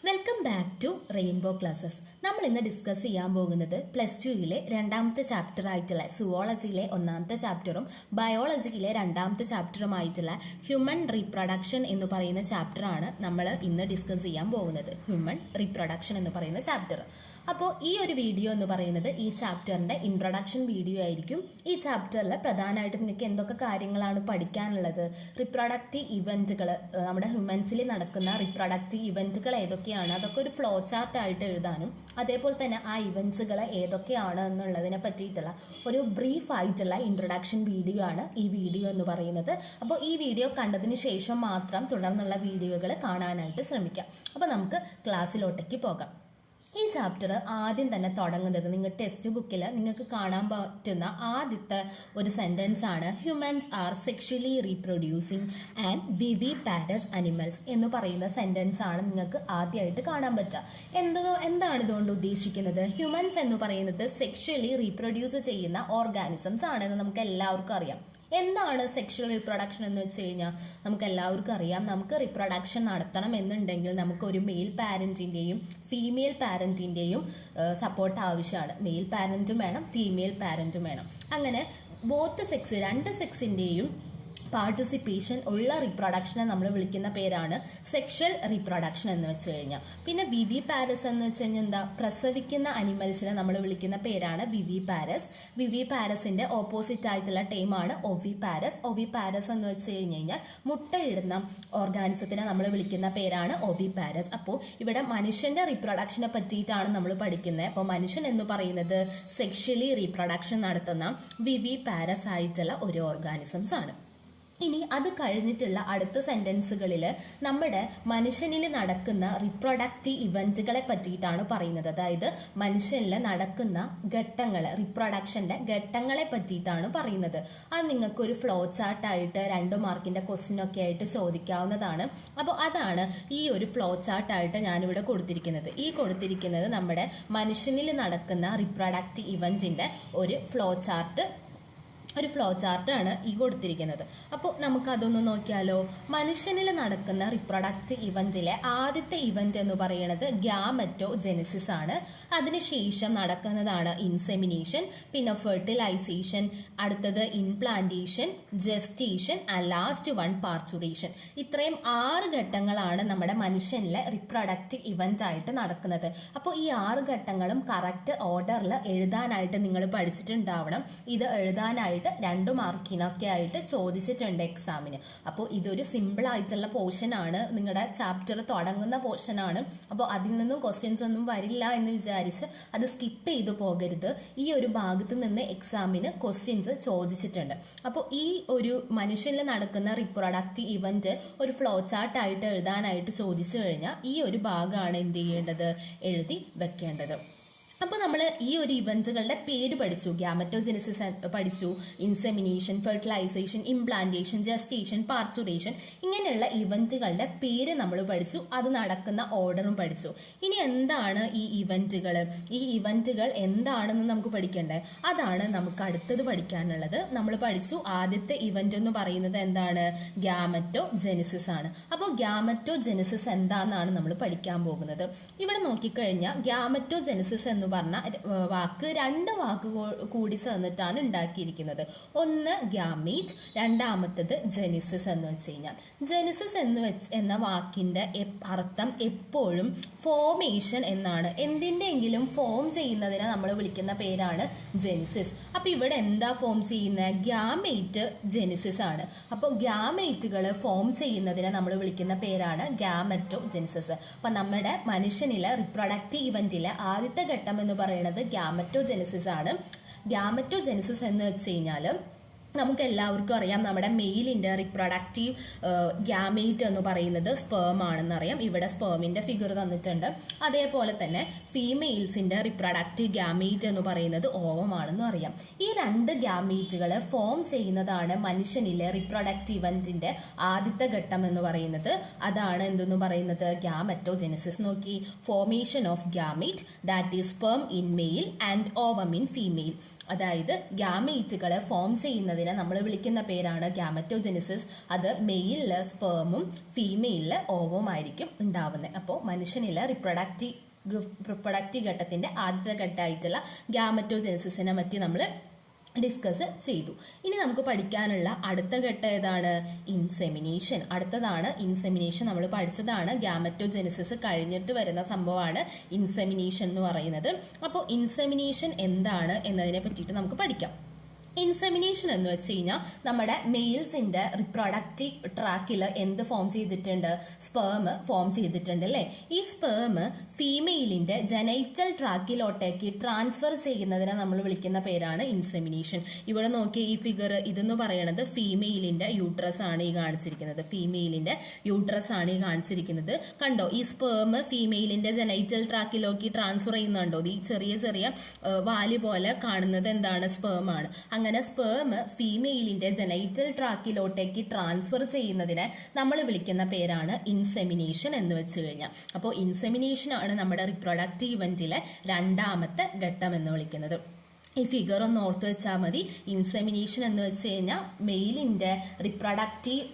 Welcome back to Rainbow Classes. നമ്മൾ ഇന്ന് discuss ചെയ്യാൻ പോകുന്നത് +2 രണ്ടാമത്തെ ചാപ്റ്റർ ആയിട്ടുള്ള സുവോളജിയിലെ ഒന്നാമത്തെ ചാപ്റ്ററും ബയോളജിയിലെ രണ്ടാമത്തെ ചാപ്റ്ററുമായിട്ടുള്ള ഹ്യൂമൻ റീപ്രൊഡക്ഷൻ എന്ന് പറയുന്ന ചാപ്റ്ററാണ് നമ്മൾ ഇന്ന് ഡിസ്കസ് ചെയ്യാൻ പോകുന്നത്. ഹ്യൂമൻ റീപ്രൊഡക്ഷൻ എന്ന് പറയുന്ന ചാപ്റ്റർ. അപ്പോൾ ഈ ഒരു വീഡിയോ എന്ന് പറയുന്നത് ഈ ചാപ്റ്ററിൻ്റെ ഇൻട്രൊഡക്ഷൻ വീഡിയോ ആയിരിക്കും. ഈ ചാപ്റ്ററിൽ പ്രധാനമായിട്ട് നിങ്ങൾക്ക് എന്തൊക്കെ കാര്യങ്ങളാണ് പഠിക്കാനുള്ളത്, റിപ്രൊഡക്റ്റീവ് ഇവൻറ്റുകൾ, നമ്മുടെ ഹ്യൂമൻസിൽ നടക്കുന്ന റിപ്രൊഡക്റ്റീവ് ഇവൻറ്റുകൾ ഏതൊക്കെയാണ്, അതൊക്കെ ഒരു ഫ്ലോ ചാർട്ടായിട്ട് എഴുതാനും അതേപോലെ തന്നെ ആ ഇവൻറ്റ്സുകൾ ഏതൊക്കെയാണ് എന്നുള്ളതിനെ പറ്റിയിട്ടുള്ള ഒരു ബ്രീഫ് ആയിട്ടുള്ള ഇൻട്രൊഡക്ഷൻ വീഡിയോ ആണ് ഈ വീഡിയോ എന്ന് പറയുന്നത്. അപ്പോൾ ഈ വീഡിയോ കണ്ടതിന് ശേഷം മാത്രം തുടർന്നുള്ള വീഡിയോകൾ കാണാനായിട്ട് ശ്രമിക്കാം. അപ്പോൾ നമുക്ക് ക്ലാസ്സിലോട്ടേക്ക് പോകാം. ഈ ചാപ്റ്റർ ആദ്യം തന്നെ തുടങ്ങുന്നത് നിങ്ങൾ ടെക്സ്റ്റ് ബുക്കിൽ നിങ്ങൾക്ക് കാണാൻ പറ്റുന്ന ആദ്യത്തെ ഒരു സെൻറ്റൻസ് ആണ്. Humans are sexually reproducing and viviparous animals എന്ന് പറയുന്ന സെൻറ്റൻസ് ആണ് നിങ്ങൾക്ക് ആദ്യമായിട്ട് കാണാൻ പറ്റുക. എന്താണ് ഇതുകൊണ്ട് ഉദ്ദേശിക്കുന്നത്? ഹ്യൂമൻസ് എന്ന് പറയുന്നത് സെക്ഷലി റീപ്രൊഡ്യൂസ് ചെയ്യുന്ന ഓർഗാനിസംസ് ആണെന്ന് നമുക്ക് എല്ലാവർക്കും അറിയാം. എന്താണ് സെക്ഷൽ റീപ്രൊഡക്ഷൻ എന്ന് വെച്ച് കഴിഞ്ഞാൽ നമുക്ക് എല്ലാവർക്കും അറിയാം. നമുക്ക് റീപ്രൊഡക്ഷൻ നടത്തണം എന്നുണ്ടെങ്കിൽ നമുക്ക് ഒരു മെയിൽ പാരൻറ്റിൻ്റെയും ഫീമെയിൽ പാരൻറ്റിൻ്റെയും സപ്പോർട്ട് ആവശ്യമാണ്. മെയിൽ പാരൻറ്റും വേണം, ഫീമെയിൽ പാരൻറ്റും വേണം. അങ്ങനെ രണ്ട് സെക്സിൻ്റെയും പാർട്ടിസിപ്പേഷൻ ഉള്ള റീപ്രൊഡക്ഷനെ നമ്മൾ വിളിക്കുന്ന പേരാണ് സെക്ഷൽ റീപ്രൊഡക്ഷൻ എന്ന് വെച്ച് കഴിഞ്ഞാൽ. പിന്നെ വിവിപാരസ് എന്ന് വെച്ച് കഴിഞ്ഞാൽ എന്താ? പ്രസവിക്കുന്ന അനിമൽസിനെ നമ്മൾ വിളിക്കുന്ന പേരാണ് വിവിപാരസ്. വിവിപാരസിന്റെ ഓപ്പോസിറ്റ് ആയിട്ടുള്ള ടൈമാണ് ഒവിപാരസ്. ഒവിപാരസ് എന്ന് വെച്ച് കഴിഞ്ഞാൽ മുട്ടയിടുന്ന ഓർഗാനിസത്തിനെ നമ്മൾ വിളിക്കുന്ന പേരാണ് ഒവിപാരസ്. അപ്പോൾ ഇവിടെ മനുഷ്യന്റെ റീപ്രൊഡക്ഷനെ പറ്റിയിട്ടാണ് നമ്മൾ പഠിക്കുന്നത്. അപ്പോൾ മനുഷ്യൻ എന്ന് പറയുന്നത് സെക്ഷലി റീപ്രൊഡക്ഷൻ നടത്തുന്ന വിവിപാരസ് ആയിട്ടുള്ള ഒരു ഓർഗാനിസംസ് ആണ്. ഇനി അത് കഴിഞ്ഞിട്ടുള്ള അടുത്ത സെൻറ്റൻസുകളിൽ നമ്മുടെ മനുഷ്യനിൽ നടക്കുന്ന റിപ്രൊഡക്റ്റീവ് ഇവൻറ്റുകളെ പറ്റിയിട്ടാണ് പറയുന്നത്. അതായത് മനുഷ്യനിൽ നടക്കുന്ന ഘട്ടങ്ങൾ, റിപ്രൊഡക്ഷൻ്റെ ഘട്ടങ്ങളെ പറ്റിയിട്ടാണ് പറയുന്നത്. അത് നിങ്ങൾക്കൊരു ഫ്ലോ ചാർട്ടായിട്ട് 2 മാർക്കിൻ്റെ ക്വസ്റ്റ്യനൊക്കെ ആയിട്ട് ചോദിക്കാവുന്നതാണ്. അപ്പോൾ അതാണ് ഈ ഒരു ഫ്ലോ ചാർട്ടായിട്ട് ഞാനിവിടെ കൊടുത്തിരിക്കുന്നത്. ഈ കൊടുത്തിരിക്കുന്നത് നമ്മുടെ മനുഷ്യനിൽ നടക്കുന്ന റിപ്രൊഡക്റ്റീവ് ഇവൻറ്റിൻ്റെ ഒരു ഫ്ലോ ചാർട്ടാണ് ഈ കൊടുത്തിരിക്കുന്നത്. അപ്പോൾ നമുക്കതൊന്ന് നോക്കിയാലോ. മനുഷ്യനിൽ നടക്കുന്ന റിപ്രൊഡക്റ്റീവ് ഇവൻറ്റിലെ ആദ്യത്തെ ഇവൻറ്റ് എന്ന് പറയുന്നത് ഗ്യാമറ്റോജെനിസിസ് ആണ്. അതിനുശേഷം നടക്കുന്നതാണ് ഇൻസെമിനേഷൻ, പിന്നെ ഫെർട്ടിലൈസേഷൻ, അടുത്തത് ഇൻപ്ലാന്റേഷൻ, gestation and last one parturition. ഇത്രയും 6 ഘട്ടങ്ങളാണ് നമ്മുടെ മനുഷ്യനിലെ റിപ്രൊഡക്റ്റീവ് ഇവൻ്റ് ആയിട്ട് നടക്കുന്നത്. അപ്പോൾ ഈ 6 ഘട്ടങ്ങളും കറക്റ്റ് ഓർഡറിൽ എഴുതാനായിട്ട് നിങ്ങൾ പഠിച്ചിട്ടുണ്ടാവണം. ഇത് എഴുതാനായിട്ട് 2 മാർക്കിനൊക്കെ ആയിട്ട് ചോദിച്ചിട്ടുണ്ട് എക്സാമിന്. അപ്പോൾ ഇതൊരു സിമ്പിൾ ആയിട്ടുള്ള പോർഷനാണ്, നിങ്ങളുടെ ചാപ്റ്റർ തുടങ്ങുന്ന പോർഷനാണ്. അപ്പോൾ അതിൽ നിന്നും ക്വസ്റ്റ്യൻസ് ഒന്നും വരില്ല എന്ന് വിചാരിച്ച് അത് സ്കിപ്പ് ചെയ്തു പോകരുത്. ഈ ഒരു ഭാഗത്ത് നിന്ന് എക്സാമിന് ക്വസ്റ്റ്യൻസ് ചോദിച്ചിട്ടുണ്ട്. അപ്പോൾ ഈ ഒരു മനുഷ്യനിൽ നടക്കുന്ന റിപ്രൊഡക്റ്റീവ് ഇവന്റ് ഒരു ഫ്ലോ ചാർട്ടായിട്ട് എഴുതാനായിട്ട് ചോദിച്ചു കഴിഞ്ഞാൽ ഈ ഒരു ഭാഗമാണ് എന്ത് ചെയ്യേണ്ടത്, എഴുതി വെക്കേണ്ടത്. അപ്പോൾ നമ്മൾ ഈ ഒരു ഇവൻറ്റുകളുടെ പേര് പഠിച്ചു. ഗ്യാമറ്റോജെനിസിസ് പഠിച്ചു, insemination, fertilisation, implantation, gestation, parturition, ഇങ്ങനെയുള്ള ഇവൻറ്റുകളുടെ പേര് നമ്മൾ പഠിച്ചു. അത് നടക്കുന്ന ഓർഡറും പഠിച്ചു. ഇനി എന്താണ് ഈ ഇവൻറ്റുകൾ എന്താണെന്ന് നമുക്ക് പഠിക്കണ്ടേ? അതാണ് നമുക്ക് അടുത്തത് പഠിക്കാനുള്ളത്. നമ്മൾ പഠിച്ചു ആദ്യത്തെ ഇവന്റ് എന്ന് പറയുന്നത് എന്താണ്? ഗ്യാമറ്റോജെനിസിസ് ആണ്. അപ്പോൾ ഗ്യാമറ്റോജെനിസിസ് എന്താണെന്നാണ് നമ്മൾ പഠിക്കാൻ പോകുന്നത്. ഇവിടെ നോക്കിക്കഴിഞ്ഞാൽ ഗ്യാമറ്റോജെനിസിസ് എന്ന് പറഞ്ഞ വാക്ക് 2 വാക്ക് കൂടി ചേർന്നിട്ടാണ് ഉണ്ടാക്കിയിരിക്കുന്നത്. ഒന്ന് ഗ്യാമീറ്റ്, രണ്ടാമത്തത് ജെനിസിസ് എന്ന് വെച്ച് കഴിഞ്ഞാൽ. ജെനിസിസ് എന്ന വാക്കിന്റെ അർത്ഥം എപ്പോഴും ഫോർമേഷൻ എന്നാണ്. എന്തിൻ്റെയെങ്കിലും ഫോം ചെയ്യുന്നതിനെ നമ്മൾ വിളിക്കുന്ന പേരാണ് ജെനിസിസ്. അപ്പോൾ ഇവിടെ എന്താ ഫോം ചെയ്യുന്നത്? ഗ്യാമേറ്റ് ജെനിസിസ് ആണ്. അപ്പോൾ ഗ്യാമേറ്റുകൾ ഫോം ചെയ്യുന്നതിനെ നമ്മൾ വിളിക്കുന്ന പേരാണ് ഗ്യാമറ്റോജെനിസിസ്. അപ്പോൾ നമ്മുടെ മനുഷ്യനിലെ റിപ്രൊഡക്റ്റീവ് ഇവന്റിലെ ആദ്യത്തെ ഘട്ടം എന്ന് പറയുന്നത് ഗ്യാമറ്റോജെനിസിസ് ആണ്. ഗ്യാമറ്റോജെനിസിസ് എന്ന് വെച്ച് കഴിഞ്ഞാൽ നമുക്ക് എല്ലാവർക്കും അറിയാം, നമ്മുടെ മെയിലിൻ്റെ റിപ്രൊഡക്റ്റീവ് ഗ്യാമേറ്റ് എന്ന് പറയുന്നത് സ്പേം ആണെന്ന് അറിയാം. ഇവിടെ സ്പേമിൻ്റെ ഫിഗർ തന്നിട്ടുണ്ട്. അതേപോലെ തന്നെ ഫീമെയിൽസിൻ്റെ റിപ്രൊഡക്റ്റീവ് ഗ്യാമേറ്റ് എന്ന് പറയുന്നത് ഓവം ആണെന്ന് അറിയാം. ഈ 2 ഗ്യാമേറ്റുകൾ ഫോം ചെയ്യുന്നതാണ് മനുഷ്യനിലെ റിപ്രൊഡക്റ്റീവ് ഇവൻറ്റിൻ്റെ ആദ്യത്തെ ഘട്ടം എന്ന് പറയുന്നത്. അതാണ് എന്തെന്ന് പറയുന്നത്? ഗ്യാമറ്റോജെനിസിസ്. നോക്കി, formation of gamete that is sperm in male and ovum in female. അതായത് ഗ്യാമേറ്റുകൾ ഫോം ചെയ്യുന്നതിന് ഉണ്ടാവുന്നതിനെ നമ്മൾ വിളിക്കുന്ന പേരാണ് ഗ്യാമറ്റോജെനിസിസ്. അത് മെയിലില് സ്പേമും ഫീമെയിലില് ഓവവും ആയിരിക്കും ഉണ്ടാവുന്നത്. അപ്പോൾ മനുഷ്യനിലെ റിപ്രൊഡക്റ്റീവ് ഘട്ടത്തിന്റെ ആദ്യത്തെ ഘട്ടമായിട്ടുള്ള ഗ്യാമറ്റോജെനിസിസിനെ പറ്റി നമ്മൾ ഡിസ്കസ് ചെയ്തു. ഇനി നമുക്ക് പഠിക്കാനുള്ള അടുത്ത ഘട്ടം ഏതാണ്? ഇൻസെമിനേഷൻ. അടുത്തതാണ് ഇൻസെമിനേഷൻ. നമ്മൾ പഠിച്ചതാണ് ഗ്യാമറ്റോജെനിസിസ് കഴിഞ്ഞിട്ട് വരുന്ന സംഭവമാണ് ഇൻസെമിനേഷൻ എന്ന് പറയുന്നത്. അപ്പോൾ ഇൻസെമിനേഷൻ എന്താണ് എന്നതിനെ പറ്റിയിട്ട് നമുക്ക് പഠിക്കാം. ഇൻസെമിനേഷൻ എന്ന് വെച്ച് കഴിഞ്ഞാൽ നമ്മുടെ മെയിൽസിന്റെ റിപ്രൊഡക്റ്റീവ് ട്രാക്കിൽ എന്ത് ഫോം ചെയ്തിട്ടുണ്ട്? സ്പേം ഫോം ചെയ്തിട്ടുണ്ട് അല്ലേ? ഈ സ്പേം ഫീമെയിലിന്റെ ജനൈറ്റൽ ട്രാക്കിലോട്ടേക്ക് ട്രാൻസ്ഫർ ചെയ്യുന്നതിനെ നമ്മൾ വിളിക്കുന്ന പേരാണ് ഇൻസെമിനേഷൻ. ഇവിടെ നോക്കിയ ഈ ഫിഗർ ഇതെന്ന് പറയുന്നത് ഫീമെയിലിന്റെ യൂട്രസ് ആണ് ഈ കാണിച്ചിരിക്കുന്നത്. ഫീമെയിലിന്റെ യൂട്രസ് ആണ് ഈ കാണിച്ചിരിക്കുന്നത്. കണ്ടോ, ഈ സ്പേം ഫീമെയിലിന്റെ ജനൈറ്റൽ ട്രാക്കിലേക്ക് ട്രാൻസ്ഫർ ചെയ്യുന്നുണ്ടോ? ഈ ചെറിയ ചെറിയ വാല് പോലെ കാണുന്നത് എന്താണ്? സ്പേം ആണ്. അങ്ങനെ സ്പേം ഫീമെയിലിന്റെ ജനൈറ്റൽ ട്രാക്കിലോട്ടേക്ക് ട്രാൻസ്ഫർ ചെയ്യുന്നതിനെ നമ്മൾ വിളിക്കുന്ന പേരാണ് ഇൻസെമിനേഷൻ എന്ന് വെച്ച് കഴിഞ്ഞാൽ. അപ്പോൾ ഇൻസെമിനേഷൻ ആണ് നമ്മുടെ റിപ്രൊഡക്റ്റീവ് ഇവന്റിലെ രണ്ടാമത്തെ ഘട്ടം എന്ന് വിളിക്കുന്നത്. ഈ ഫിഗർ ഒന്ന് ഓർത്ത് വെച്ചാൽ മതി. ഇൻസെമിനേഷൻ എന്ന് വെച്ച് കഴിഞ്ഞാൽ മെയിലിന്റെ റിപ്രൊഡക്റ്റീവ്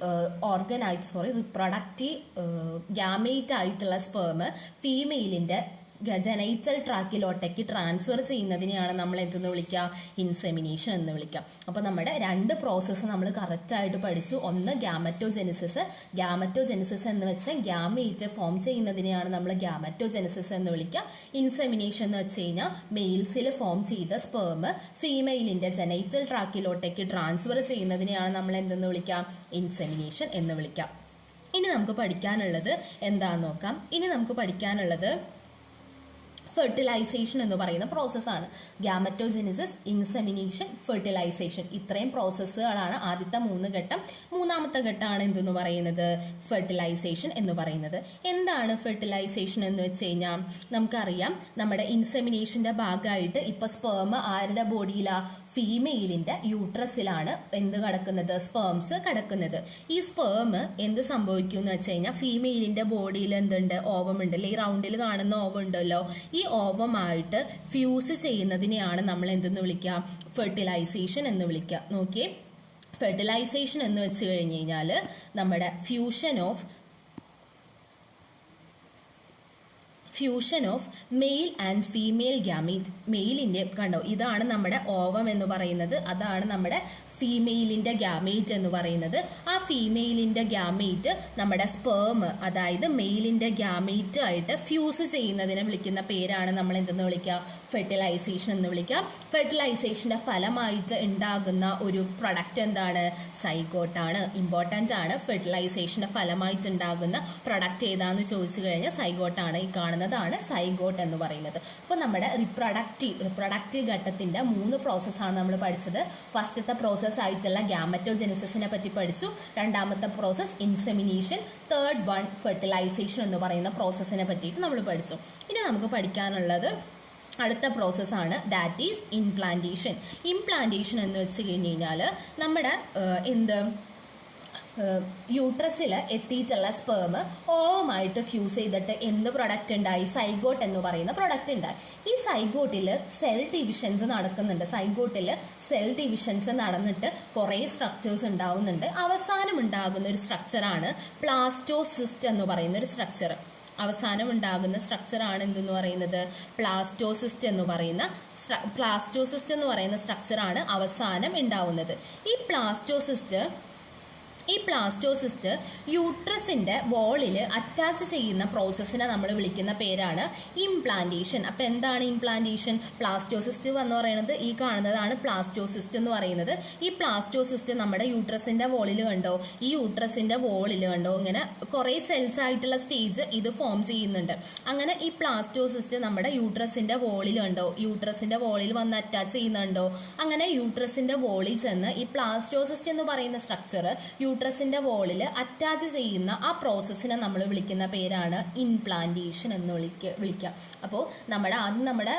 ഗ്യാമേറ്റ് ആയിട്ടുള്ള സ്പേം ഫീമെയിലിന്റെ ജനൈറ്റൽ ട്രാക്കിലോട്ടേക്ക് ട്രാൻസ്ഫർ ചെയ്യുന്നതിനെയാണ് നമ്മൾ എന്തെന്ന് വിളിക്കുക? ഇൻസെമിനേഷൻ എന്ന് വിളിക്കാം. അപ്പോൾ നമ്മുടെ രണ്ട് പ്രോസസ്സ് നമ്മൾ കറക്റ്റായിട്ട് പഠിച്ചു. ഒന്ന് ഗ്യാമറ്റോജെനിസിസ്. ഗ്യാമറ്റോജെനിസിസ് എന്ന് വെച്ചാൽ ഗ്യാമേറ്റ് ഫോം ചെയ്യുന്നതിനെയാണ് നമ്മൾ ഗ്യാമറ്റോജെനിസിസ് എന്ന് വിളിക്കുക. ഇൻസെമിനേഷൻ എന്ന് വെച്ച് കഴിഞ്ഞാൽ മെയിൽസിൽ ഫോം ചെയ്ത സ്പേം ഫീമെയിലിന്റെ ജനൈറ്റൽ ട്രാക്കിലോട്ടേക്ക് ട്രാൻസ്ഫർ ചെയ്യുന്നതിനെയാണ് നമ്മൾ എന്തെന്ന് വിളിക്കാം? ഇൻസെമിനേഷൻ എന്ന് വിളിക്കാം. ഇനി നമുക്ക് പഠിക്കാനുള്ളത് എന്താണെന്ന് നോക്കാം. ഇനി നമുക്ക് പഠിക്കാനുള്ളത് ഫെർട്ടിലൈസേഷൻ എന്ന് പറയുന്ന പ്രോസസ്സാണ്. ഗ്യാമറ്റോജെനിസിസ്, ഇൻസെമിനേഷൻ, ഫെർട്ടിലൈസേഷൻ, ഇത്രയും പ്രോസസ്സുകളാണ് ആദ്യത്തെ 3 ഘട്ടം. മൂന്നാമത്തെ ഘട്ടമാണ് എന്തെന്ന് പറയുന്നത്? ഫെർട്ടിലൈസേഷൻ എന്ന് പറയുന്നത്. എന്താണ് ഫെർട്ടിലൈസേഷൻ എന്ന് വെച്ച് കഴിഞ്ഞാൽ നമുക്കറിയാം, നമ്മുടെ ഇൻസെമിനേഷന്റെ ഭാഗമായിട്ട് ഇപ്പൊ സ്പേം ആരുടെ ബോഡിയിലാ? ഫീമെയിലിന്റെ യൂട്രസിലാണ് എന്ത് കിടക്കുന്നത്? സ്പേംസ് കിടക്കുന്നത്. ഈ സ്പേം എന്ത് സംഭവിക്കും എന്ന് വെച്ച് കഴിഞ്ഞാൽ ഫീമെയിലിന്റെ ബോഡിയിൽ എന്തുണ്ട്? ഓവം ഉണ്ട് അല്ലെ? ഈ റൗണ്ടിൽ കാണുന്ന ഓവം ഉണ്ടല്ലോ, ഈ ഓവമായിട്ട് ഫ്യൂസ് ചെയ്യുന്നതിനെയാണ് നമ്മൾ എന്തെന്ന് വിളിക്കുക? ഫെർട്ടിലൈസേഷൻ എന്ന് വിളിക്കുക. നോക്കിയേ, ഫെർട്ടിലൈസേഷൻ എന്ന് വെച്ച് കഴിഞ്ഞ് കഴിഞ്ഞാൽ നമ്മുടെ fusion of male and female gamete. മെയിലിന്റെ കണ്ടോ, ഇതാണ് നമ്മുടെ ഓവം എന്ന് പറയുന്നത്, അതാണ് നമ്മുടെ ഫീമെയിലിന്റെ ഗ്യാമേറ്റ് എന്ന് പറയുന്നത്. ആ ഫീമെയിലിന്റെ ഗ്യാമേറ്റ് നമ്മുടെ സ്പേം, അതായത് മെയിലിന്റെ ഗ്യാമേറ്റ് ആയിട്ട് ഫ്യൂസ് ചെയ്യുന്നതിനെ വിളിക്കുന്ന പേരാണ് നമ്മൾ എന്തെന്ന് വിളിക്കുക? ഫെർട്ടിലൈസേഷൻ എന്ന് വിളിക്കാം. ഫെർട്ടിലൈസേഷന്റെ ഫലമായിട്ട് ഉണ്ടാകുന്ന ഒരു പ്രൊഡക്റ്റ് എന്താണ്? സൈഗോട്ടാണ്. ഇമ്പോർട്ടൻ്റ് ആണ്. ഫെർട്ടിലൈസേഷന്റെ ഫലമായിട്ട് ഉണ്ടാകുന്ന പ്രൊഡക്റ്റ് ഏതാന്ന് ചോദിച്ചു കഴിഞ്ഞാൽ സൈഗോട്ടാണ്. ഈ കാണുന്നതാണ് സൈഗോട്ട് എന്ന് പറയുന്നത്. അപ്പോൾ നമ്മുടെ റിപ്രൊഡക്റ്റീവ് ഘട്ടത്തിന്റെ 3 പ്രോസസ്സാണ് നമ്മൾ പഠിച്ചത്. ഫസ്റ്റത്തെ പ്രോസസ് ആയിട്ടുള്ള ഗ്യാമറ്റോജെനിസിസിനെ പറ്റി പഠിച്ചു. രണ്ടാമത്തെ process insemination, third one fertilization എന്ന് പറയുന്ന പ്രോസസ്സിനെ പറ്റിയിട്ട് നമ്മൾ പഠിച്ചു. ഇനി നമുക്ക് പഠിക്കാനുള്ളത് അടുത്ത പ്രോസസ്സാണ്, ദാറ്റ് ഈസ് ഇംപ്ലാന്റേഷൻ. ഇംപ്ലാന്റേഷൻ എന്ന് വെച്ച് കഴിഞ്ഞ് കഴിഞ്ഞാൽ നമ്മുടെ യൂട്രസിൽ എത്തിയിട്ടുള്ള സ്പേം ഓവമായിട്ട് ഫ്യൂസ് ചെയ്തിട്ട് എന്ത് പ്രൊഡക്റ്റ് ഉണ്ടായി? സൈഗോട്ട് എന്ന് പറയുന്ന പ്രൊഡക്റ്റ് ഉണ്ടായി. ഈ സൈഗോട്ടിൽ സെൽ ഡിവിഷൻസ് നടക്കുന്നുണ്ട്. സൈഗോട്ടിൽ സെൽ ഡിവിഷൻസ് നടന്നിട്ട് കുറേ സ്ട്രക്ചേഴ്സ് ഉണ്ടാവുന്നുണ്ട്. അവസാനം ഉണ്ടാകുന്ന ഒരു സ്ട്രക്ചറാണ് പ്ലാസ്റ്റോസിസ്റ്റ് എന്ന് പറയുന്ന ഒരു സ്ട്രക്ചർ. അവസാനം ഉണ്ടാകുന്ന സ്ട്രക്ചറാണ് എന്തെന്ന് പറയുന്നത്? പ്ലാസ്റ്റോസിസ്റ്റ് എന്ന് പറയുന്ന സ്ട്രക്ചറാണ് അവസാനം ഉണ്ടാവുന്നത്. ഈ പ്ലാസ്റ്റോസിസ്റ്റ് യൂട്രസിന്റെ വോളിൽ അറ്റാച്ച് ചെയ്യുന്ന പ്രോസസ്സിനെ നമ്മൾ വിളിക്കുന്ന പേരാണ് ഇംപ്ലാന്റേഷൻ. അപ്പോൾ എന്താണ് ഇംപ്ലാന്റേഷൻ? പ്ലാസ്റ്റോസിസ്റ്റ് എന്ന് പറയുന്നത് ഈ കാണുന്നതാണ് പ്ലാസ്റ്റോസിസ്റ്റ് എന്ന് പറയുന്നത്. ഈ പ്ലാസ്റ്റോസിസ്റ്റ് നമ്മുടെ യൂട്രസിന്റെ വോളിൽ കണ്ടോ? ഈ യൂട്രസിന്റെ വോളിൽ കണ്ടോ ഇങ്ങനെ കുറേ സെൽസ് ആയിട്ടുള്ള സ്റ്റേജ് ഇത് ഫോം ചെയ്യുന്നുണ്ട്. അങ്ങനെ ഈ പ്ലാസ്റ്റോസിസ്റ്റ് നമ്മുടെ യൂട്രസിന്റെ വോളിൽ കണ്ടോ? യൂട്രസിന്റെ വോളിൽ വന്ന് അറ്റാച്ച് ചെയ്യുന്നുണ്ടോ? അങ്ങനെ യൂട്രസിന്റെ വോളിൽ ചെന്ന് ഈ പ്ലാസ്റ്റോസിസ്റ്റ് എന്ന് പറയുന്ന സ്ട്രക്ചർ യൂട്രസിന്റെ വോളിൽ അറ്റാച്ച് ചെയ്യുന്ന ആ പ്രോസസ്സിനെ നമ്മൾ വിളിക്കുന്ന പേരാണ് ഇംപ്ലാന്റേഷൻ എന്ന് വിളിക്കാം. അപ്പോൾ ആദ്യം നമ്മുടെ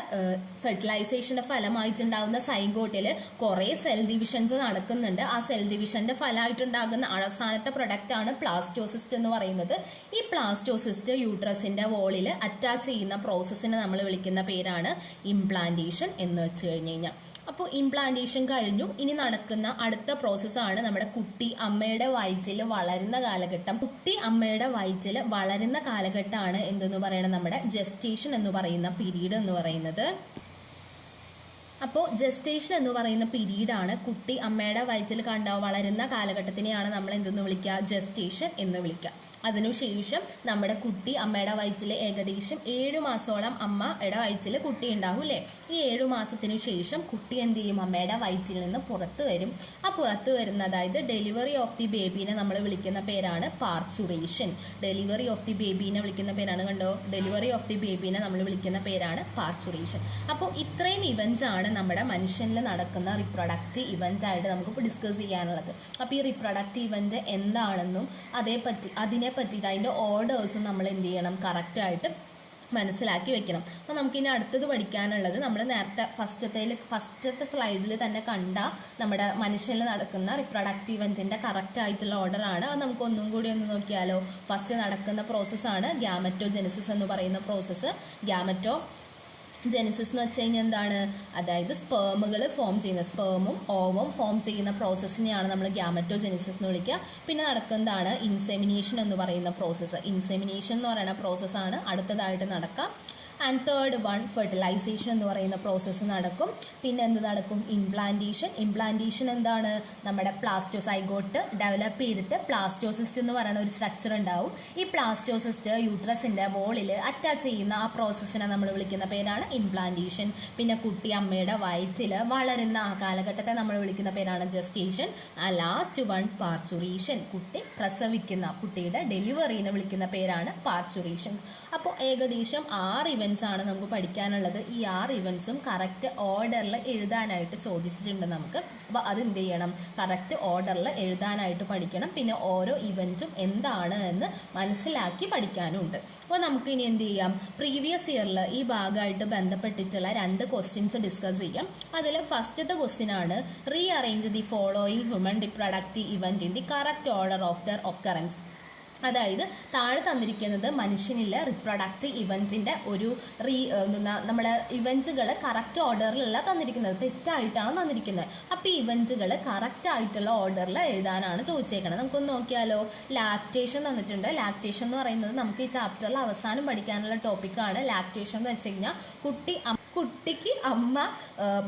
ഫെർട്ടിലൈസേഷന്റെ ഫലമായിട്ടുണ്ടാകുന്ന സൈഗോട്ടിൽ കുറേ സെൽ ഡിവിഷൻസ് നടക്കുന്നുണ്ട്. ആ സെൽ ഡിവിഷന്റെ ഫലമായിട്ടുണ്ടാകുന്ന അവസാനത്തെ പ്രൊഡക്റ്റ് ആണ് പ്ലാസ്റ്റോസിസ്റ്റ് എന്ന് പറയുന്നത്. ഈ പ്ലാസ്റ്റോസിസ്റ്റ് യൂട്രസിന്റെ വോളിൽ അറ്റാച്ച് ചെയ്യുന്ന പ്രോസസ്സിനെ നമ്മൾ വിളിക്കുന്ന പേരാണ് ഇംപ്ലാന്റേഷൻ എന്ന് വെച്ച് കഴിഞ്ഞ് കഴിഞ്ഞാൽ. അപ്പോൾ ഇംപ്ലാന്റേഷൻ കഴിഞ്ഞു. ഇനി നടക്കുന്ന അടുത്ത പ്രോസസ്സാണ് നമ്മുടെ കുട്ടി അമ്മയുടെ വയറ്റിൽ വളരുന്ന കാലഘട്ടം. കുട്ടി അമ്മയുടെ വയറ്റിൽ വളരുന്ന കാലഘട്ടമാണ് എന്തെന്ന് പറയുന്നത് നമ്മുടെ ജസ്റ്റേഷൻ എന്ന് പറയുന്ന പീരീഡ് എന്ന് പറയുന്നത്. അപ്പോൾ ജസ്റ്റേഷൻ എന്ന് പറയുന്ന പീരീഡാണ് കുട്ടി അമ്മയുടെ വയറ്റിൽ വളരുന്ന കാലഘട്ടത്തിനെയാണ് നമ്മൾ എന്തെന്ന് വിളിക്കുക, ജസ്റ്റേഷൻ എന്ന് വിളിക്കുക. അതിനുശേഷം നമ്മുടെ കുട്ടി അമ്മയുടെ വയറ്റിൽ ഏകദേശം 7 മാസത്തോളം അമ്മയുടെ വയറ്റിൽ കുട്ടി ഉണ്ടാവും അല്ലേ. ഈ 7 മാസത്തിനു ശേഷം കുട്ടി എന്ത് ചെയ്യും, അമ്മയുടെ വയറ്റിൽ നിന്ന് പുറത്തു വരും. ആ പുറത്തു വരുന്ന, അതായത് ഡെലിവറി ഓഫ് ദി ബേബീനെ നമ്മൾ വിളിക്കുന്ന പേരാണ് പാർച്ചുറേഷൻ. ഡെലിവറി ഓഫ് ദി ബേബീനെ വിളിക്കുന്ന പേരാണ്, കണ്ടോ, ഡെലിവറി ഓഫ് ദി ബേബീനെ നമ്മൾ വിളിക്കുന്ന പേരാണ് പാർച്ചുറേഷൻ. അപ്പോൾ ഇത്രയും ഇവൻറ്റ്സ് ആണ് നമ്മുടെ മനുഷ്യനിൽ നടക്കുന്ന റിപ്രൊഡക്റ്റീവ് ഇവൻ്റ് ആയിട്ട് നമുക്കിപ്പോൾ ഡിസ്കസ് ചെയ്യാനുള്ളത്. അപ്പോൾ ഈ റിപ്രൊഡക്റ്റീവ് ഇവൻ്റ് എന്താണെന്നും അതിനെ പറ്റിയിട്ട് അതിൻ്റെ ഓർഡേഴ്സും നമ്മൾ എന്ത് ചെയ്യണം, കറക്റ്റായിട്ട് മനസ്സിലാക്കി വെക്കണം. അപ്പോൾ നമുക്കിനി അടുത്തത് പഠിക്കാനുള്ളത്, നമ്മൾ നേരത്തെ ഫസ്റ്റത്തെ സ്ലൈഡിൽ തന്നെ കണ്ട നമ്മുടെ മനുഷ്യനിൽ നടക്കുന്ന റിപ്രൊഡക്റ്റീവ് ഇവൻറ്റിൻ്റെ കറക്റ്റായിട്ടുള്ള ഓർഡറാണ്. അത് നമുക്ക് ഒന്നും കൂടി ഒന്ന് നോക്കിയാലോ. ഫസ്റ്റ് നടക്കുന്ന പ്രോസസ്സാണ് ഗ്യാമറ്റോജെനിസിസ് എന്ന് പറയുന്ന പ്രോസസ്സ്. ജെനിസിസ് എന്ന് വെച്ച് കഴിഞ്ഞാൽ എന്താണ്, അതായത് സ്പേമുകൾ ഫോം ചെയ്യുന്ന, സ്പേമും ഓവും ഫോം ചെയ്യുന്ന പ്രോസസ്സിനെയാണ് നമ്മൾ ഗ്യാമറ്റോജെനിസിസ് എന്ന് വിളിക്കുക. പിന്നെ നടക്കുന്നതാണ് ഇൻസെമിനേഷൻ എന്ന് പറയുന്ന പ്രോസസ്സ്. ഇൻസെമിനേഷൻ എന്ന് പറയുന്ന പ്രോസസ്സാണ് അടുത്തതായിട്ട് നടക്കുക. ആൻഡ് തേർഡ് വൺ ഫെർട്ടിലൈസേഷൻ എന്ന് പറയുന്ന പ്രോസസ്സ് നടക്കും. പിന്നെ എന്ത് നടക്കും, ഇംപ്ലാന്റേഷൻ എന്താണ്, നമ്മുടെ പ്ലാസ്റ്റോസൈഗോട്ട് ഡെവലപ്പ് ചെയ്തിട്ട് പ്ലാസ്റ്റോസിസ്റ്റ് എന്ന് പറയുന്ന ഒരു സ്ട്രക്ചർ ഉണ്ടാവും. ഈ പ്ലാസ്റ്റോസിസ്റ്റ് യൂട്രസിൻ്റെ വോളിൽ അറ്റാച്ച് ചെയ്യുന്ന ആ പ്രോസസ്സിനെ നമ്മൾ വിളിക്കുന്ന പേരാണ് ഇംപ്ലാന്റേഷൻ. പിന്നെ കുട്ടി അമ്മയുടെ വയറ്റിൽ വളരുന്ന ആ കാലഘട്ടത്തെ നമ്മൾ വിളിക്കുന്ന പേരാണ് ജസ്റ്റേഷൻ. ലാസ്റ്റ് വൺ പാർച്ചുറേഷൻ, കുട്ടി പ്രസവിക്കുന്ന, കുട്ടിയുടെ ഡെലിവറിനെ വിളിക്കുന്ന പേരാണ് പാർച്ചുറേഷൻസ്. അപ്പോൾ ഏകദേശം 6 ഇവൻറ്റ്സ് ആണ് നമുക്ക് പഠിക്കാനുള്ളത്. ഈ 6 ഇവൻറ്റ്സും കറക്റ്റ് ഓർഡറിൽ എഴുതാനായിട്ട് ചോദിച്ചിട്ടുണ്ട് നമുക്ക്. അപ്പോൾ അത് എന്ത് ചെയ്യണം, കറക്റ്റ് ഓർഡറിൽ എഴുതാനായിട്ട് പഠിക്കണം. പിന്നെ ഓരോ ഇവൻറ്റും എന്താണ് എന്ന് മനസ്സിലാക്കി പഠിക്കാനുണ്ട്. അപ്പോൾ നമുക്ക് ഇനി എന്ത് ചെയ്യാം, പ്രീവിയസ് ഇയറിൽ ഈ ഭാഗമായിട്ട് ബന്ധപ്പെട്ടിട്ടുള്ള 2 ക്വസ്റ്റ്യൻസ് ഡിസ്കസ് ചെയ്യാം. അതിൽ ഫസ്റ്റത്തെ ക്വസ്റ്റ്യൻ ആണ്, rearrange the following human reproductive event in the correct order of there occurrence. അതായത് താഴെ തന്നിരിക്കുന്നത് മനുഷ്യനിലെ റിപ്രൊഡക്റ്റീവ് ഇവൻറ്റിൻ്റെ ഒരു നമ്മുടെ ഇവൻറ്റുകൾ കറക്റ്റ് ഓർഡറിലല്ല തന്നിരിക്കുന്നത്, തെറ്റായിട്ടാണ് തന്നിരിക്കുന്നത്. അപ്പോൾ ഈ ഇവൻറ്റുകൾ കറക്റ്റ് ആയിട്ടുള്ള ഓർഡറിൽ എഴുതാനാണ് ചോദിച്ചേക്കുന്നത്. നമുക്കൊന്ന് നോക്കിയാലോ. ലാക്ടേഷൻ തന്നിട്ടുണ്ട്. ലാക്ടേഷൻ എന്ന് പറയുന്നത് നമുക്ക് ഈ ചാപ്റ്ററിൽ അവസാനം പഠിക്കാനുള്ള ടോപ്പിക്കാണ്. ലാക്ടേഷൻ എന്ന് വെച്ച് കഴിഞ്ഞാൽ കുട്ടിക്ക് അമ്മ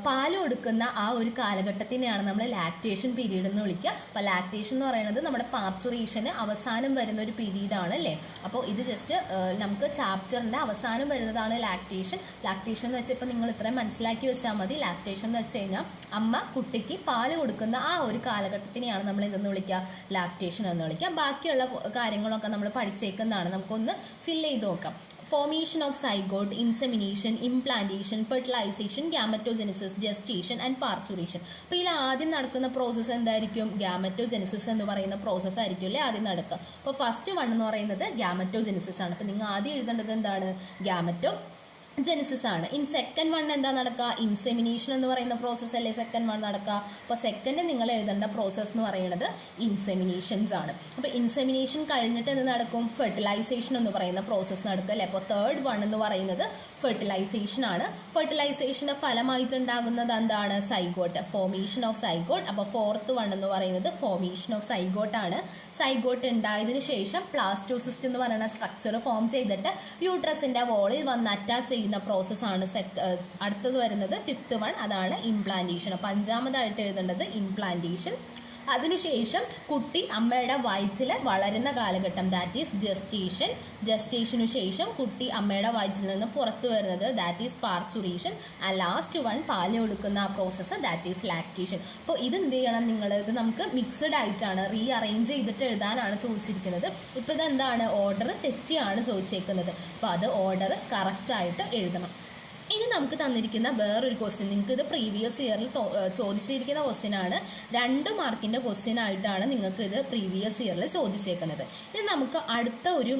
പാല് കൊടുക്കുന്ന ആ ഒരു കാലഘട്ടത്തിനെയാണ് നമ്മൾ ലാക്ടേഷൻ പീരീഡ് എന്ന് വിളിക്കുക. അപ്പോൾ ലാക്ടേഷൻ എന്ന് പറയുന്നത് നമ്മുടെ പാർച്ചുറേഷന് അവസാനം വരുന്ന ഒരു പീരീഡാണ് അല്ലേ. അപ്പോൾ ഇത് ജസ്റ്റ് നമുക്ക് ചാപ്റ്ററിൻ്റെ അവസാനം വരുന്നതാണ് ലാക്ടേഷൻ. ലാക്ടേഷൻ എന്ന് വെച്ചാൽ ഇപ്പോൾ നിങ്ങൾ ഇത്രയും മനസ്സിലാക്കി വെച്ചാൽ മതി. ലാക്ടേഷൻ എന്ന് വെച്ച് കഴിഞ്ഞാൽ അമ്മ കുട്ടിക്ക് പാല് കൊടുക്കുന്ന ആ ഒരു കാലഘട്ടത്തിനെയാണ് നമ്മൾ എന്തെന്ന് വിളിക്കുക, ലാക്ടേഷൻ എന്ന് വിളിക്കുക. ബാക്കിയുള്ള കാര്യങ്ങളൊക്കെ നമ്മൾ പഠിച്ചേക്കുന്നതാണ്. നമുക്കൊന്ന് ഫില്ല് ചെയ്ത് നോക്കാം. Formation of zygote, insemination, implantation, fertilization, gametogenesis, gestation and parturition. അപ്പോൾ ഇതിൽ ആദ്യം നടക്കുന്ന പ്രോസസ്സ് എന്തായിരിക്കും, ഗാമറ്റോജെനിസിസ് എന്ന് പറയുന്ന പ്രോസസ്സ് ആയിരിക്കും അല്ലേ ആദ്യം നടക്കുക. അപ്പോൾ ഫസ്റ്റ് വൺ എന്ന് പറയുന്നത് ഗാമറ്റോജെനിസിസ് ആണ്. അപ്പോൾ നിങ്ങൾ ആദ്യം എഴുതേണ്ടത് എന്താണ്, ജെനിസിസ് ആണ്. ഇൻ സെക്കൻഡ് വൺ എന്താ നടക്കുക, ഇൻസെമിനേഷൻ എന്ന് പറയുന്ന പ്രോസസ്സ് അല്ലേ സെക്കൻഡ് വൺ നടക്കുക. അപ്പോൾ സെക്കൻഡ് നിങ്ങൾ എഴുതേണ്ട പ്രോസസ്സ് എന്ന് പറയുന്നത് ഇൻസെമിനേഷൻസ് ആണ്. അപ്പോൾ ഇൻസെമിനേഷൻ കഴിഞ്ഞിട്ട് എന്ത് നടക്കും, ഫെർട്ടിലൈസേഷൻ എന്ന് പറയുന്ന പ്രോസസ്സ് നടക്കുക അല്ലേ. അപ്പോൾ തേർഡ് വൺ എന്ന് പറയുന്നത് ഫെർട്ടിലൈസേഷൻ ആണ്. ഫെർട്ടിലൈസേഷൻ്റെ ഫലമായിട്ടുണ്ടാകുന്നത് എന്താണ്, സൈഗോട്ട്, ഫോർമേഷൻ ഓഫ് സൈഗോട്ട്. അപ്പോൾ ഫോർത്ത് വൺ എന്ന് പറയുന്നത് ഫോർമേഷൻ ഓഫ് സൈഗോട്ട് ആണ്. സൈഗോട്ട് ഉണ്ടായതിനു ശേഷം പ്ലാസ്റ്റോസിസ്റ്റ് എന്ന് പറയുന്ന സ്ട്രക്ചർ ഫോം ചെയ്തിട്ട് യൂട്രസിൻ്റെ വോളിൽ വന്ന് അറ്റാച്ച് ചെയ്യുന്ന പ്രോസസ്സാണ് അടുത്തത് വരുന്നത് ഫിഫ്ത്ത് വൺ, അതാണ് ഇംപ്ലാന്റേഷൻ. അപ്പോൾ അഞ്ചാമതായിട്ട് എഴുതേണ്ടത് ഇംപ്ലാന്റേഷൻ. അതിനുശേഷം കുട്ടി അമ്മയുടെ വയറ്റിൽ വളരുന്ന കാലഘട്ടം, ദാറ്റ് ഈസ് ജസ്റ്റേഷൻ. ജസ്റ്റേഷനു ശേഷം കുട്ടി അമ്മയുടെ വയറ്റിൽ നിന്ന് പുറത്തു വരുന്നത്, that is parturition. And last one പാല് കൊടുക്കുന്ന ആ പ്രോസസ്സ്, ദാറ്റ് ഈസ് ലാക്ടേഷൻ. അപ്പോൾ ഇത് എന്ത് ചെയ്യണം നിങ്ങൾ, ഇത് നമുക്ക് മിക്സഡ് ആയിട്ടാണ് റീഅറേഞ്ച് ചെയ്തിട്ട് എഴുതാനാണ് ചോദിച്ചിരിക്കുന്നത്. ഇപ്പോൾ ഇതെന്താണ്, ഓർഡർ തെറ്റിയാണ് ചോദിച്ചേക്കുന്നത്. അപ്പോൾ അത് ഓർഡർ കറക്റ്റായിട്ട് എഴുതണം. ഇനി നമുക്ക് തന്നിരിക്കുന്ന വേറൊരു ക്വസ്റ്റ്യൻ, നിങ്ങൾക്ക് ഇത് പ്രീവിയസ് ഇയറിൽ ചോദിച്ചിരിക്കുന്ന ക്വസ്റ്റ്യൻ ആണ്. 2 മാർക്കിൻ്റെ ക്വസ്റ്റ്യൻ ആയിട്ടാണ് നിങ്ങൾക്ക് ഇത് പ്രീവിയസ് ഇയറിൽ ചോദിച്ചേക്കുന്നത്. ഇനി നമുക്ക് അടുത്ത ഒരു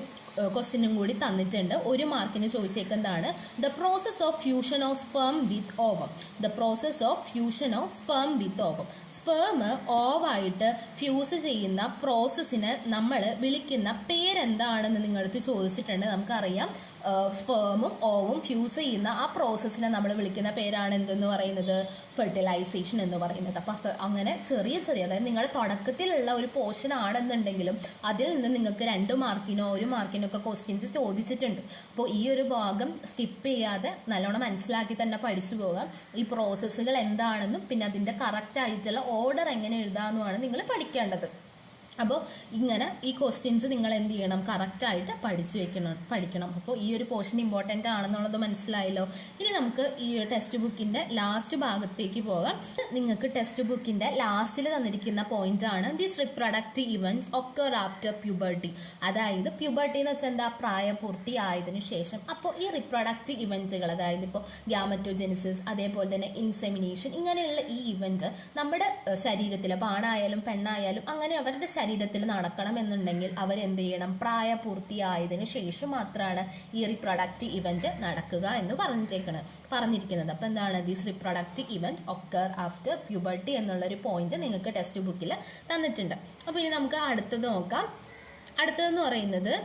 ക്വസ്റ്റ്യനും കൂടി തന്നിട്ടുണ്ട്. 1 മാർക്കിന് ചോദിച്ചേക്കുന്നതാണ് the process of fusion of sperm with ovum. The process of fusion of sperm with ovum. Sperm ഓവായിട്ട് ഫ്യൂസ് ചെയ്യുന്ന പ്രോസസ്സിനെ നമ്മൾ വിളിക്കുന്ന പേരെന്താണെന്ന് നിങ്ങളടുത്ത് ചോദിച്ചിട്ടുണ്ട്. നമുക്കറിയാം സ്പേമും ഓവും ഫ്യൂസ് ചെയ്യുന്ന ആ പ്രോസസ്സിനെ നമ്മൾ വിളിക്കുന്ന പേരാണ് എന്തെന്ന് പറയുന്നത്, ഫെർട്ടിലൈസേഷൻ എന്ന് പറയുന്നത്. അപ്പോൾ അങ്ങനെ ചെറിയ അതായത് നിങ്ങളുടെ തുടക്കത്തിലുള്ള ഒരു പോർഷൻ ആണെന്നുണ്ടെങ്കിലും അതിൽ നിന്ന് നിങ്ങൾക്ക് 2 മാർക്കിനോ 1 മാർക്കിനോ ഒക്കെ ക്വസ്റ്റ്യൻസ് ചോദിച്ചിട്ടുണ്ട്. അപ്പോൾ ഈ ഒരു ഭാഗം സ്കിപ്പ് ചെയ്യാതെ നല്ലോണം മനസ്സിലാക്കി തന്നെ പഠിച്ചു പോകാം. ഈ പ്രോസസ്സുകൾ എന്താണെന്നും പിന്നെ അതിൻ്റെ കറക്റ്റ് ആയിട്ടുള്ള ഓർഡർ എങ്ങനെ എഴുതാമെന്നുമാണ് നിങ്ങൾ പഠിക്കേണ്ടത്. അപ്പോൾ ഇങ്ങനെ ഈ ക്വസ്റ്റ്യൻസ് നിങ്ങൾ എന്ത് ചെയ്യണം, കറക്റ്റായിട്ട് പഠിക്കണം. അപ്പോൾ ഈ ഒരു പോർഷൻ ഇമ്പോർട്ടൻ്റ് ആണെന്നുള്ളത് മനസ്സിലായല്ലോ. ഇനി നമുക്ക് ഈ ടെക്സ്റ്റ് ബുക്കിൻ്റെ ലാസ്റ്റ് ഭാഗത്തേക്ക് പോകാം. നിങ്ങൾക്ക് ടെക്സ്റ്റ് ബുക്കിൻ്റെ ലാസ്റ്റിൽ തന്നിരിക്കുന്ന പോയിന്റ് ആണ് this reproductive events occur after puberty. അതായത് പ്യൂബർട്ടി എന്ന് വെച്ചാൽ എന്താ, പ്രായപൂർത്തി ആയതിനു ശേഷം. അപ്പോൾ ഈ റിപ്രൊഡക്റ്റീവ് ഇവൻറ്റുകൾ, അതായത് ഇപ്പോൾ ഗ്യാമറ്റോജെനിസിസ്, അതേപോലെ തന്നെ ഇൻസെമിനേഷൻ, ഇങ്ങനെയുള്ള ഈ ഇവൻറ്റ് നമ്മുടെ ശരീരത്തിൽ ആണായാലും പെണ്ണായാലും അങ്ങനെ അവരുടെ ശരീരത്തിൽ നടക്കണം എന്നുണ്ടെങ്കിൽ അവരെന്ത് ചെയ്യണം, പ്രായപൂർത്തിയായതിനു ശേഷം മാത്രമാണ് ഈ റിപ്രൊഡക്റ്റീവ് ഇവന്റ് നടക്കുക എന്ന് പറഞ്ഞിരിക്കുന്നത്. അപ്പോൾ എന്താണ്, this reproductive event occur after puberty എന്നുള്ളൊരു പോയിന്റ് നിങ്ങൾക്ക് ടെക്സ്റ്റ് ബുക്കിൽ തന്നിട്ടുണ്ട്. അപ്പോൾ ഇനി നമുക്ക് അടുത്തത് നോക്കാം. അടുത്തതെന്ന് പറയുന്നത്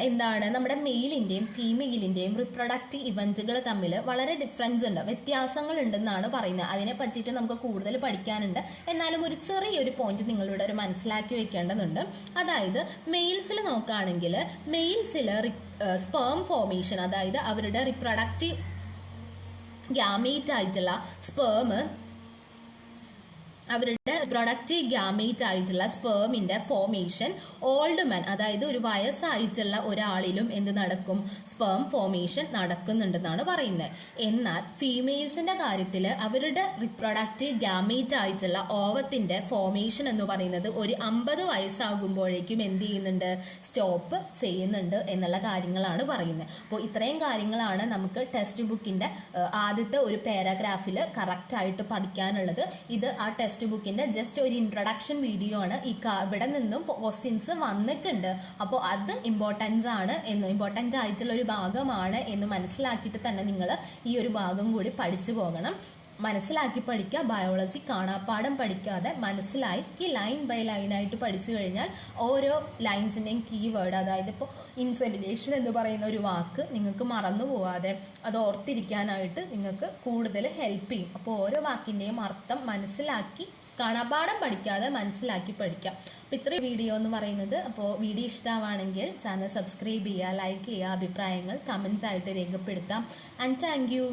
എന്താണ്, നമ്മുടെ മെയിലിൻ്റെയും ഫീമെയിലിൻ്റെയും റിപ്രൊഡക്റ്റീവ് ഇവൻറ്റുകൾ തമ്മിൽ വളരെ ഡിഫറൻസ് ഉണ്ട്, വ്യത്യാസങ്ങൾ ഉണ്ടെന്നാണ് പറയുന്നത്. അതിനെ പറ്റിയിട്ട് നമുക്ക് കൂടുതൽ പഠിക്കാനുണ്ട്. എന്നാലും ഒരു ചെറിയൊരു പോയിന്റ് നിങ്ങളിവിടെ ഒരു മനസ്സിലാക്കി വെക്കേണ്ടതുണ്ട്. അതായത് മെയിൽസിൽ നോക്കുകയാണെങ്കിൽ മെയിൽസിൽ സ്പേം ഫോർമേഷൻ, അതായത് അവരുടെ റിപ്രൊഡക്റ്റീവ് ഗ്യാമേറ്റ് ആയിട്ടുള്ള സ്പേം, അവരുടെ പ്രൊഡക്റ്റീവ് ഗ്യാമേറ്റ് ആയിട്ടുള്ള സ്പേമിൻ്റെ ഫോർമേഷൻ ഓൾഡ് മെൻ, അതായത് ഒരു വയസ്സായിട്ടുള്ള ഒരാളിലും എന്ത് നടക്കും, സ്പേം ഫോർമേഷൻ നടക്കുന്നുണ്ടെന്നാണ് പറയുന്നത്. എന്നാൽ ഫീമെയിൽസിൻ്റെ കാര്യത്തിൽ അവരുടെ റിപ്രൊഡക്റ്റീവ് ഗ്യാമേറ്റ് ആയിട്ടുള്ള ഓവത്തിൻ്റെ ഫോർമേഷൻ എന്ന് പറയുന്നത് ഒരു 50 വയസ്സാകുമ്പോഴേക്കും എന്ത് ചെയ്യുന്നുണ്ട്, സ്റ്റോപ്പ് ചെയ്യുന്നുണ്ട് എന്നുള്ള കാര്യങ്ങളാണ് പറയുന്നത്. അപ്പോൾ ഇത്രയും കാര്യങ്ങളാണ് നമുക്ക് ടെക്സ്റ്റ് ബുക്കിൻ്റെ ആദ്യത്തെ ഒരു പാരഗ്രാഫിൽ കറക്റ്റായിട്ട് പഠിക്കാനുള്ളത്. ഇത് ആ ടെക്സ്റ്റ് ബുക്കിന്റെ ജസ്റ്റ് ഒരു ഇൻട്രൊഡക്ഷൻ വീഡിയോ ആണ്. ഇവിടെ നിന്നും ക്വസ്റ്റ്യൻസ് വന്നിട്ടുണ്ട്. അപ്പോൾ അത് ഇമ്പോർട്ടൻ്റ് ആയിട്ടുള്ള ഒരു ഭാഗമാണ് എന്ന് മനസ്സിലാക്കിയിട്ട് തന്നെ നിങ്ങൾ ഈ ഒരു ഭാഗം കൂടി പഠിച്ചു പോകണം. മനസ്സിലാക്കി പഠിക്കുക. ബയോളജി കാണാപ്പാഠം പഠിക്കാതെ മനസ്സിലായി ഈ ലൈൻ ബൈ ലൈനായിട്ട് പഠിച്ചു കഴിഞ്ഞാൽ ഓരോ ലൈൻസിൻ്റെയും കീവേഡ്, അതായത് ഇപ്പോൾ ഇൻസെമിനേഷൻ എന്ന് പറയുന്ന ഒരു വാക്ക് നിങ്ങൾക്ക് മറന്നു പോവാതെ അത് ഓർത്തിരിക്കാനായിട്ട് നിങ്ങൾക്ക് കൂടുതൽ ഹെൽപ്പ് ചെയ്യും. അപ്പോൾ ഓരോ വാക്കിൻ്റെയും അർത്ഥം മനസ്സിലാക്കി കാണാപ്പാഠം പഠിക്കാതെ മനസ്സിലാക്കി പഠിക്കാം. അപ്പോൾ ഇത്രയും വീഡിയോ എന്ന് പറയുന്നത്. അപ്പോൾ വീഡിയോ ഇഷ്ടമാണെങ്കിൽ ചാനൽ സബ്സ്ക്രൈബ് ചെയ്യുക, ലൈക്ക് ചെയ്യുക, അഭിപ്രായങ്ങൾ കമൻസ് ആയിട്ട് രേഖപ്പെടുത്താം. And thank you.